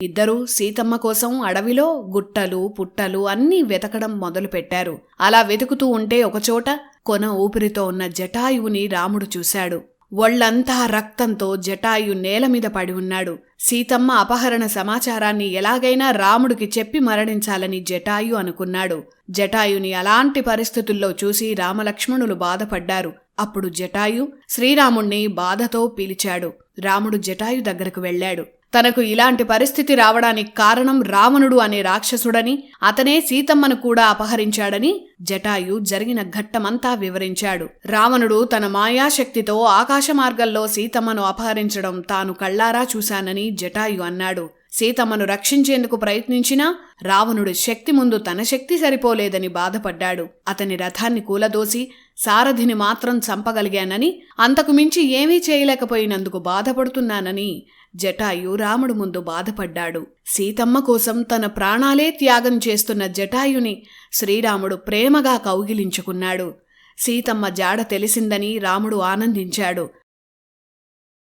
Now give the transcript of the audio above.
ఇద్దరూ సీతమ్మ కోసం అడవిలో గుట్టలు పుట్టలు అన్నీ వెతకడం మొదలుపెట్టారు. అలా వెతుకుతూ ఉంటే ఒకచోట కొన ఊపిరితో ఉన్న జటాయువుని రాముడు చూశాడు. ఒళ్లంతా రక్తంతో జటాయు నేలమీద పడి ఉన్నాడు. సీతమ్మ అపహరణ సమాచారాన్ని ఎలాగైనా రాముడికి చెప్పి మరణించాలని జటాయు అనుకున్నాడు. జటాయుని అలాంటి పరిస్థితుల్లో చూసి రామలక్ష్మణులు బాధపడ్డారు. అప్పుడు జటాయు శ్రీరాముణ్ణి బాధతో పిలిచాడు. రాముడు జటాయు దగ్గరకు వెళ్ళాడు. తనకు ఇలాంటి పరిస్థితి రావడానికి కారణం రావణుడు అనే రాక్షసుడని, అతనే సీతమ్మను కూడా అపహరించాడని జటాయు జరిగిన ఘట్టమంతా వివరించాడు. రావణుడు తన మాయాశక్తితో ఆకాశమార్గంలో సీతమ్మను అపహరించడం తాను కళ్లారా చూశానని జటాయు అన్నాడు. సీతమ్మను రక్షించేందుకు ప్రయత్నించినా రావణుడి శక్తి ముందు తన శక్తి సరిపోలేదని బాధపడ్డాడు. అతని రథాన్ని కూలదోసి సారథిని మాత్రం చంపగలిగానని, అంతకు మించి ఏమీ చేయలేకపోయినందుకు బాధపడుతున్నానని జటాయు రాముడు ముందు బాధపడ్డాడు. సీతమ్మ కోసం తన ప్రాణాలే త్యాగం చేస్తున్న జటాయుని శ్రీరాముడు ప్రేమగా కౌగిలించుకున్నాడు. సీతమ్మ జాడ తెలిసిందని రాముడు ఆనందించాడు.